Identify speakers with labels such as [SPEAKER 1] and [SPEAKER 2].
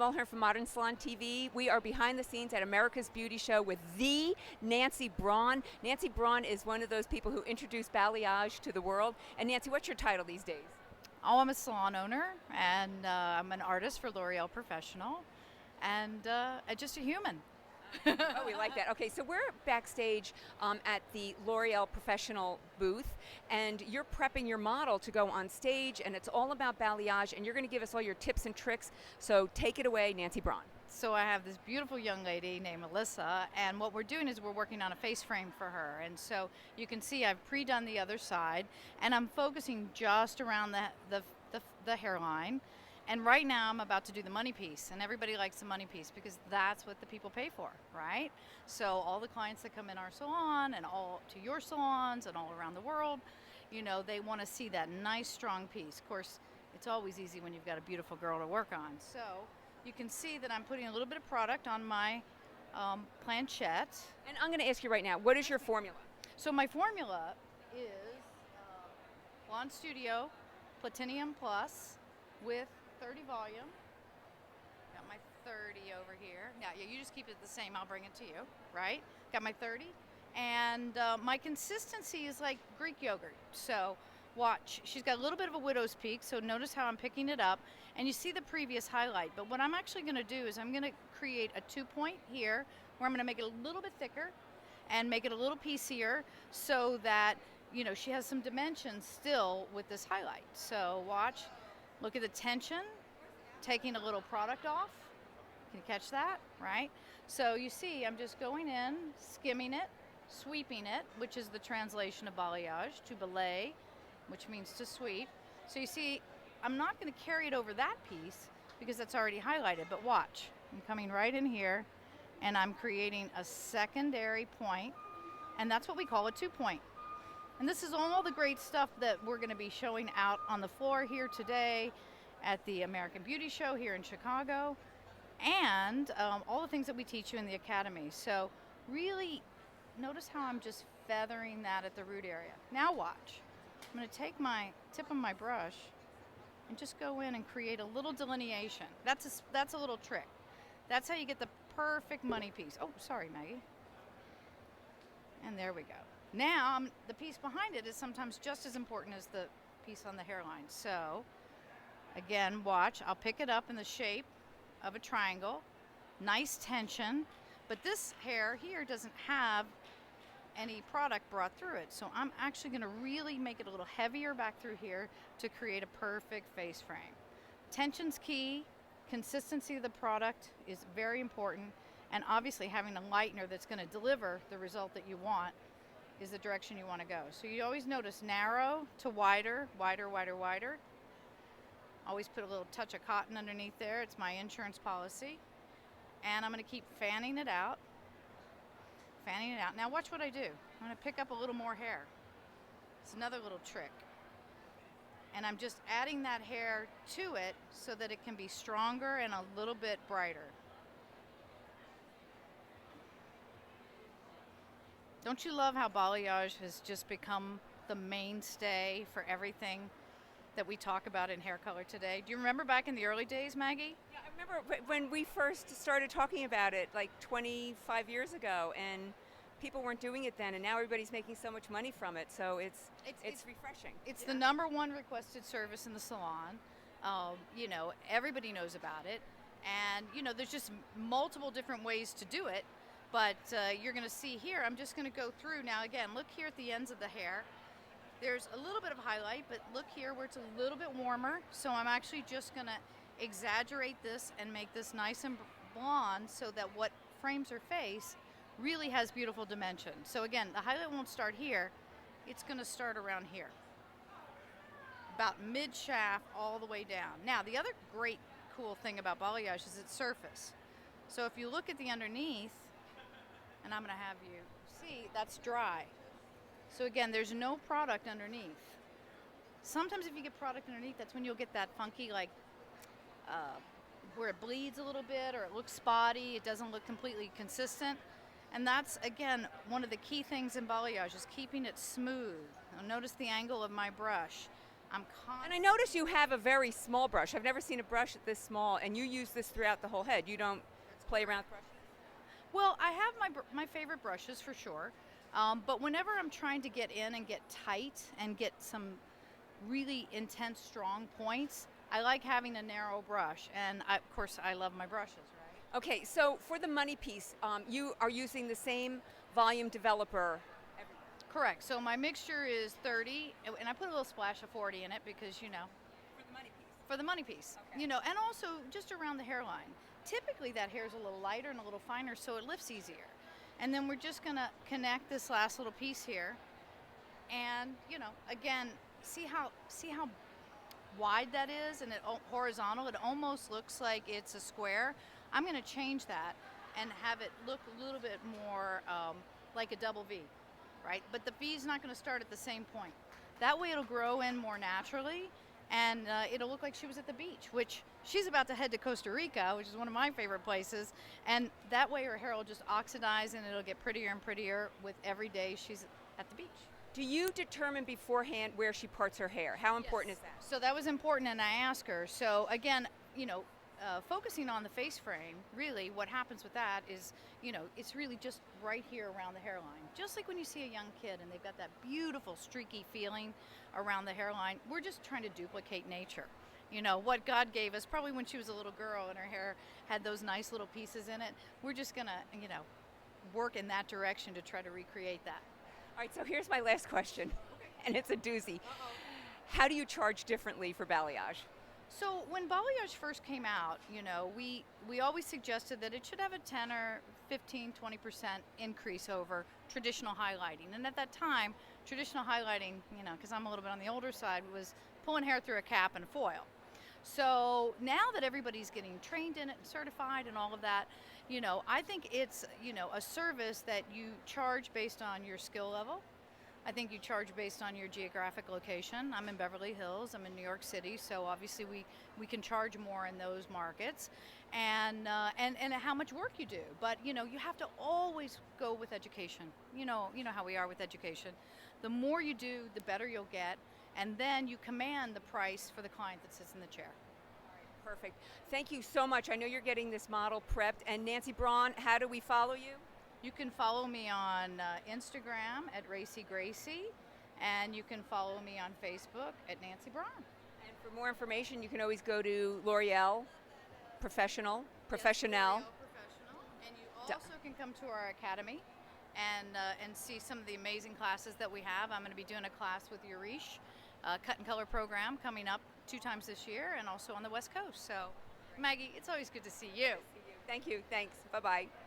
[SPEAKER 1] Mulhern from Modern Salon TV. We are behind the scenes at America's Beauty Show with the Nancy Braun. Nancy Braun is one of those people who introduced balayage to the world. And Nancy, what's your title these days?
[SPEAKER 2] Oh, I'm a salon owner, and I'm an artist for L'Oreal Professional, and just a human.
[SPEAKER 1] Oh, we like that. Okay, so we're backstage at the L'Oreal Professional booth, and you're prepping your model to go on stage, and it's all about balayage, and you're going to give us all your tips and tricks. So take it away, Nancy Braun.
[SPEAKER 2] So I have this beautiful young lady named Alyssa, and what we're doing is we're working on a face frame for her. And so you can see I've pre-done the other side, and I'm focusing just around the hairline. And right now I'm about to do the money piece, and everybody likes the money piece because that's what the people pay for, right? So all the clients that come in our salon and all to your salons and all around the world, you know, they want to see that nice strong piece. Of course, it's always easy when you've got a beautiful girl to work on. So you can see that I'm putting a little bit of product on my planchette.
[SPEAKER 1] And I'm going to ask you right now, what is your formula?
[SPEAKER 2] So my formula is Blonde Studio Platinum Plus with 30 volume. Got my 30 over here. Now, yeah, you just keep it the same. I'll bring it to you, right? Got my 30. And my consistency is like Greek yogurt. So watch. She's got a little bit of a widow's peak, so notice how I'm picking it up. And you see the previous highlight. But what I'm actually going to do is I'm going to create a 2-point here where I'm going to make it a little bit thicker and make it a little piecier so that, you know, she has some dimension still with this highlight. So watch. Look at the tension, taking a little product off. Can you catch that? Right? So you see, I'm just going in, skimming it, sweeping it, which is the translation of balayage, to balay, which means to sweep. So you see, I'm not going to carry it over that piece because that's already highlighted, but watch. I'm coming right in here, and I'm creating a secondary point, and that's what we call a 2-point. And this is all the great stuff that we're going to be showing out on the floor here today at the American Beauty Show here in Chicago, and all the things that we teach you in the academy. So really notice how I'm just feathering that at the root area. Now watch. I'm going to take my tip of my brush and just go in and create a little delineation. That's a little trick. That's how you get the perfect money piece. Oh, sorry, Maggie. And there we go. Now, the piece behind it is sometimes just as important as the piece on the hairline. So, again, watch. I'll pick it up in the shape of a triangle. Nice tension. But this hair here doesn't have any product brought through it. So I'm actually going to really make it a little heavier back through here to create a perfect face frame. Tension's key. Consistency of the product is very important. And obviously having a lightener that's going to deliver the result that you want is the direction you want to go. So you always notice narrow to wider, wider, wider, wider. Always put a little touch of cotton underneath there. It's my insurance policy. And I'm going to keep fanning it out. Fanning it out. Now watch what I do. I'm going to pick up a little more hair. It's another little trick. And I'm just adding that hair to it so that it can be stronger and a little bit brighter. Don't you love how balayage has just become the mainstay for everything that we talk about in hair color today? Do you remember back in the early days, Maggie?
[SPEAKER 1] Yeah, I remember when we first started talking about it like 25 years ago, and people weren't doing it then, and now everybody's making so much money from it, so it's refreshing.
[SPEAKER 2] It's the #1 requested service in the salon. You know, everybody knows about it, and, you know, there's just multiple different ways to do it. But you're going to see here, I'm just going to go through. Now, again, look here at the ends of the hair. There's a little bit of highlight, but look here where it's a little bit warmer. So I'm actually just going to exaggerate this and make this nice and blonde so that what frames her face really has beautiful dimension. So again, the highlight won't start here. It's going to start around here, about mid-shaft all the way down. Now, the other great cool thing about balayage is its surface. So if you look at the underneath, and I'm going to have you see, that's dry. So again, there's no product underneath. Sometimes if you get product underneath, that's when you'll get that funky, like, where it bleeds a little bit or it looks spotty, it doesn't look completely consistent. And that's, again, one of the key things in balayage is keeping it smooth. Now notice the angle of my brush. I'm
[SPEAKER 1] And I
[SPEAKER 2] constantly.
[SPEAKER 1] notice you have a very small brush. I've never seen a brush this small, and you use this throughout the whole head. You don't play around with brushes?
[SPEAKER 2] Well, I have my favorite brushes for sure, but whenever I'm trying to get in and get tight and get some really intense, strong points, I like having a narrow brush. And of course, I love my brushes, right?
[SPEAKER 1] Okay, so for the money piece, you are using the same volume developer.
[SPEAKER 2] Correct. So my mixture is 30, and I put a little splash of 40 in it because,
[SPEAKER 1] For the money piece.
[SPEAKER 2] for the money piece,
[SPEAKER 1] Okay.
[SPEAKER 2] and also just around the hairline. Typically, that hair is a little lighter and a little finer, so it lifts easier. And then we're just gonna connect this last little piece here, and again, see how wide that is, and horizontal. It almost looks like it's a square. I'm gonna change that and have it look a little bit more like a double V, right? But the V is not gonna start at the same point. That way, it'll grow in more naturally, and it'll look like she was at the beach, which she's about to head to Costa Rica, which is one of my favorite places. And that way her hair will just oxidize and it'll get prettier and prettier with every day she's at the beach.
[SPEAKER 1] Do you determine beforehand where she parts her hair? How important is that?
[SPEAKER 2] So that was important, and I asked her. So again, focusing on the face frame, really what happens with that is, it's really just right here around the hairline. Just like when you see a young kid and they've got that beautiful streaky feeling around the hairline, we're just trying to duplicate nature. What God gave us, probably when she was a little girl and her hair had those nice little pieces in it. We're just gonna, work in that direction to try to recreate that.
[SPEAKER 1] All right, so here's my last question, and it's a doozy. How do you charge differently for balayage?
[SPEAKER 2] So when balayage first came out, we always suggested that it should have a 10 or 15, 20% increase over traditional highlighting. And at that time, traditional highlighting, because I'm a little bit on the older side, was pulling hair through a cap and a foil. So now that everybody's getting trained in it and certified and all of that, I think it's, a service that you charge based on your skill level. I think you charge based on your geographic location. I'm in Beverly Hills, I'm in New York City, so obviously we can charge more in those markets, and how much work you do. But you have to always go with education. You know how we are with education. The more you do, the better you'll get, and then you command the price for the client that sits in the chair.
[SPEAKER 1] Perfect. Thank you so much. I know you're getting this model prepped. And Nancy Braun, how do we follow you?
[SPEAKER 2] You can follow me on Instagram at Racy Gracie, and you can follow me on Facebook at Nancy Braun.
[SPEAKER 1] And for more information, you can always go to L'Oreal Professional.
[SPEAKER 2] Yes, L'Oreal Professional, and you also can come to our academy and see some of the amazing classes that we have. I'm going to be doing a class with Yurish, cut and color program coming up 2 times this year, and also on the West Coast. So, Maggie, it's always good to see you.
[SPEAKER 1] Thank you. Thanks. Bye-bye.